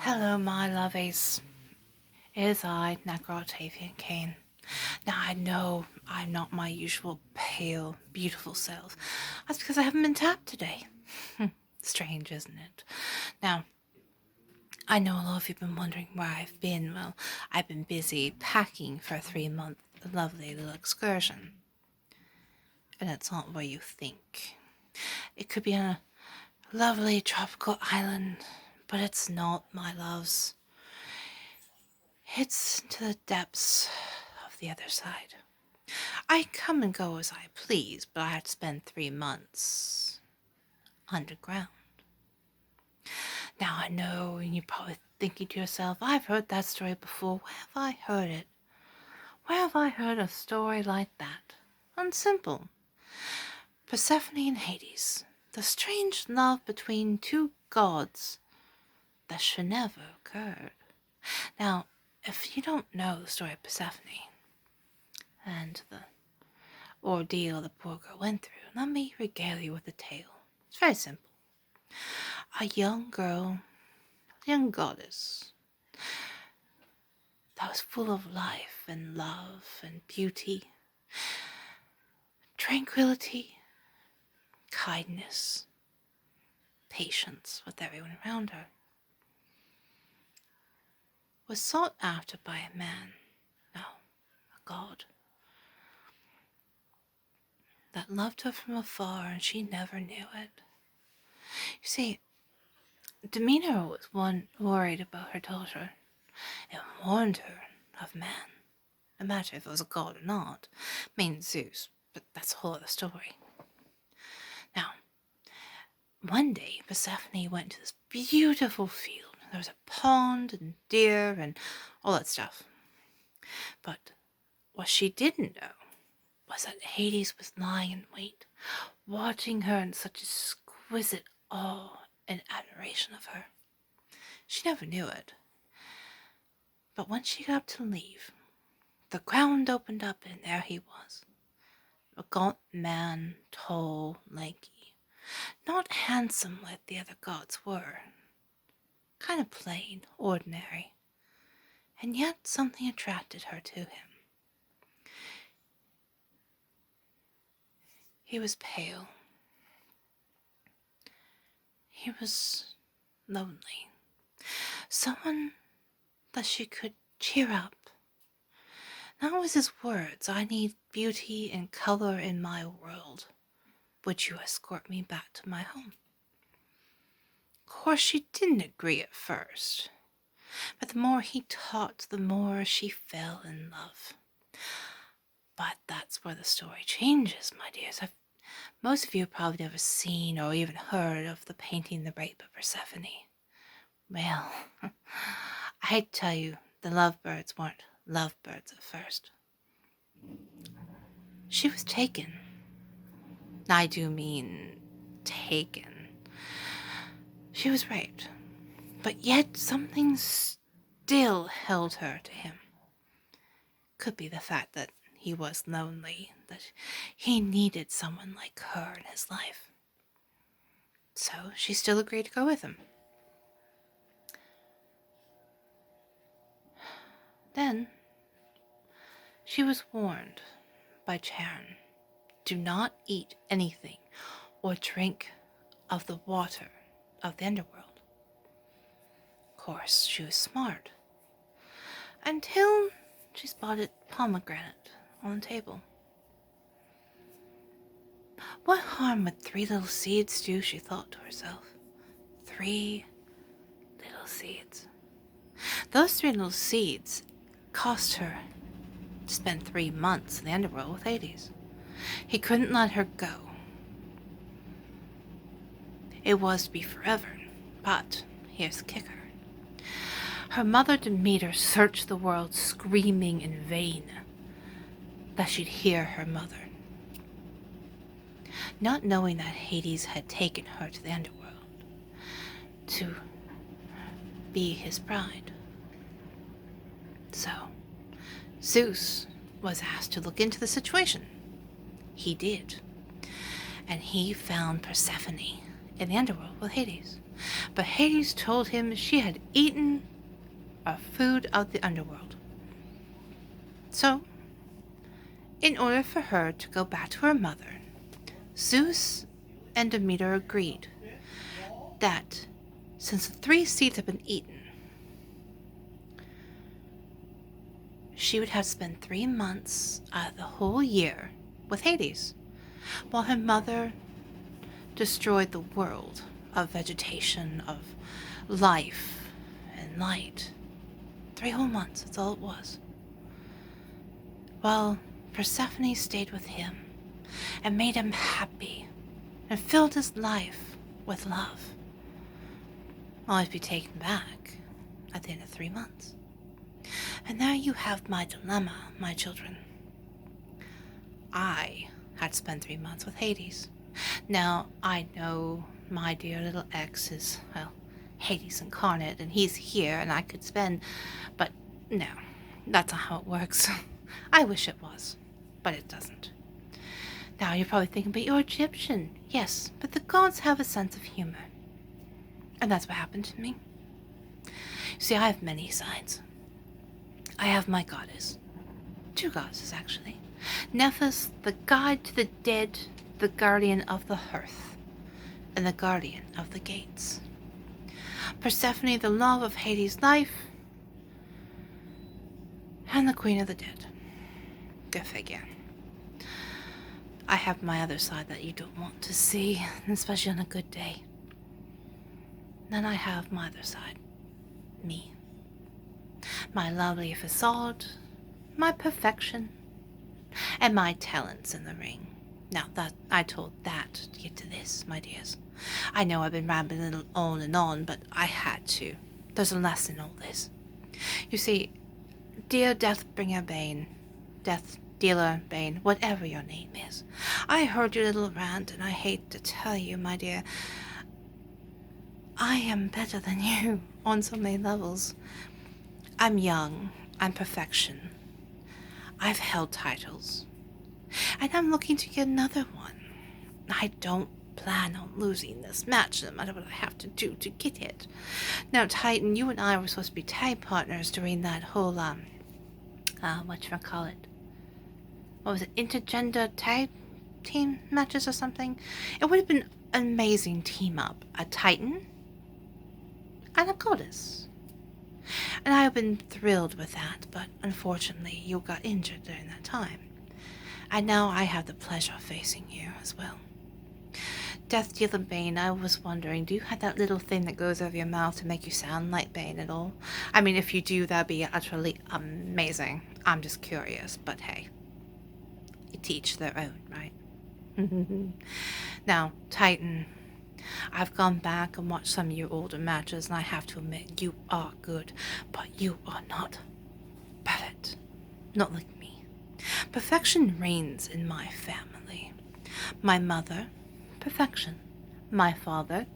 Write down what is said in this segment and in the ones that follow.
Hello, my lovies. It is I, DeadNecra, Octavian, Kane. Now, I know I'm not my usual pale, beautiful self. That's because I haven't been tapped today. Strange, isn't it? Now, I know a lot of you have been wondering where I've been. Well, I've been busy packing for a 3-month lovely little excursion. And it's not where you think. It could be on a lovely tropical island, but it's not, my loves. It's to the depths of the other side. I come and go as I please, but I had to spend 3 months underground. Now I know, and you're probably thinking to yourself, I've heard that story before. Where have I heard it? Where have I heard a story like that? And simple. Persephone and Hades. The strange love between two gods that should never occurred. Now, if you don't know the story of Persephone and the ordeal the poor girl went through, let me regale you with the tale. It's very simple. A young girl, a young goddess, that was full of life and love and beauty, tranquility, kindness, patience with everyone around her, was sought after by a man, no, a god, that loved her from afar and she never knew it. You see, Demeter was one worried about her daughter and warned her of man. No matter if it was a god or not. I mean Zeus, but that's a whole other story. Now, one day Persephone went to this beautiful field. There was a pond and deer and all that stuff. But what she didn't know was that Hades was lying in wait, watching her in such exquisite awe and admiration of her. She never knew it. But when she got up to leave, the ground opened up and there he was. A gaunt man, tall, lanky. Not handsome like the other gods were. Kind of plain, ordinary. And yet something attracted her to him. He was pale. He was lonely. Someone that she could cheer up. That was his words. I need beauty and color in my world. Would you escort me back to my home? Of course, she didn't agree at first. But the more he talked, the more she fell in love. But that's where the story changes, my dears. Most of you have probably never seen or even heard of the painting The Rape of Persephone. Well, I tell you, the lovebirds weren't lovebirds at first. She was taken. I do mean taken. She was raped, but yet something still held her to him. Could be the fact that he was lonely, that he needed someone like her in his life. So she still agreed to go with him. Then she was warned by Charon, do not eat anything or drink of the water of the underworld. Of course, she was smart. Until she spotted pomegranate on the table. What harm would 3 little seeds do, she thought to herself. 3 little seeds. Those 3 little seeds cost her to spend 3 months in the underworld with Hades. He couldn't let her go. It was to be forever, but here's the kicker. Her mother Demeter searched the world screaming in vain that she'd hear her mother. Not knowing that Hades had taken her to the underworld to be his bride. So, Zeus was asked to look into the situation. He did. And he found Persephone in the underworld with Hades. but Hades told him she had eaten a food of the underworld. So, in order for her to go back to her mother, Zeus and Demeter agreed that since the 3 seeds had been eaten, she would have spent 3 months out of the whole year with Hades, while her mother destroyed the world of vegetation, of life and light. 3 whole months, that's all it was. While Persephone stayed with him and made him happy and filled his life with love, always be taken back at the end of 3 months. And there you have my dilemma, my children. I had spent 3 months with Hades. Now, I know my dear little ex is, well, Hades incarnate, and he's here, and I could spend, but no, that's not how it works. I wish it was, but it doesn't. Now, you're probably thinking, but you're Egyptian. Yes, but the gods have a sense of humor. And that's what happened to me. See, I have many sides. I have my goddess. 2 goddesses, actually. Nephthys, the guide to the dead, the guardian of the hearth, and the guardian of the gates. Persephone, the love of Hades' life, and the queen of the dead. Go figure. I have my other side that you don't want to see, especially on a good day. Then I have my other side. Me. My lovely facade, my perfection, and my talents in the ring. Now, that I told that to get to this, my dears. I know I've been rambling a little on and on, but I had to. There's a lesson in all this. You see, dear Deathbringer Bane, Death Dealer Bane, whatever your name is, I heard your little rant, and I hate to tell you, my dear, I am better than you on so many levels. I'm young. I'm perfection. I've held titles. And I'm looking to get another one. I don't plan on losing this match, no matter what I have to do to get it. Now, Titan, you and I were supposed to be tag partners during that whole, whatchamacallit? What was it? Intergender tag team matches or something? It would have been an amazing team up. A Titan and a goddess. And I have been thrilled with that, but unfortunately you got injured during that time. And now I have the pleasure of facing you as well. Death Dealer Bane, I was wondering, do you have that little thing that goes over your mouth to make you sound like Bane at all? I mean, if you do, that'd be utterly amazing. I'm just curious, but hey, to each their own, right? Now, Titan, I've gone back and watched some of your older matches, and I have to admit, you are good, but you are not perfect. Not like me. Perfection reigns in my family. My mother, perfection. My father,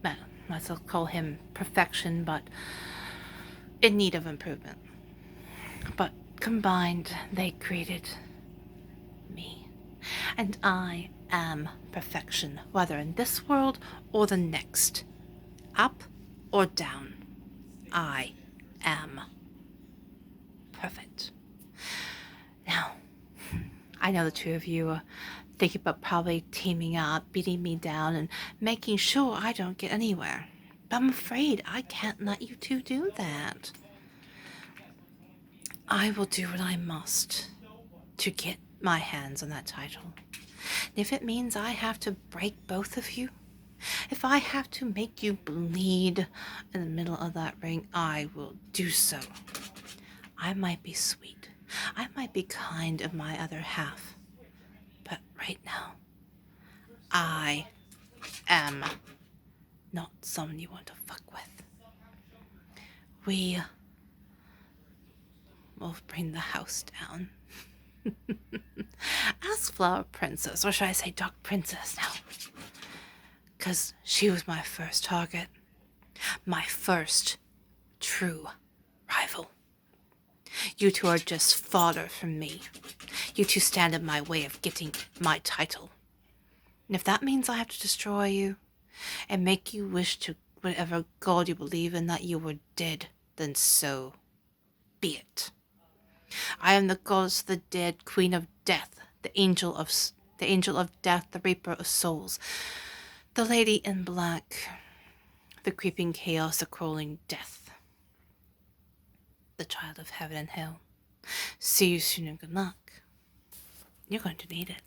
well, I still call him perfection, but in need of improvement. But combined, they created me. And I am perfection, whether in this world or the next. Up or down, I am perfect. Now, I know the 2 of you are thinking about probably teaming up, beating me down, and making sure I don't get anywhere. But I'm afraid I can't let you 2 do that. I will do what I must to get my hands on that title. And if it means I have to break both of you, if I have to make you bleed in the middle of that ring, I will do so. I might be sweet. I might be kind of my other half. But right now, I am not someone you want to fuck with. We will bring the house down. Ask Flower Princess, or should I say Dark Princess now? Because she was my first target. My first true rival. You 2 are just fodder for me. You 2 stand in my way of getting my title. And if that means I have to destroy you, and make you wish to whatever god you believe in that you were dead, then so be it. I am the goddess of the dead, queen of death, the angel of death, the reaper of souls, the lady in black, the creeping chaos, the crawling death, the child of heaven and hell. See you soon and good luck. You're going to need it.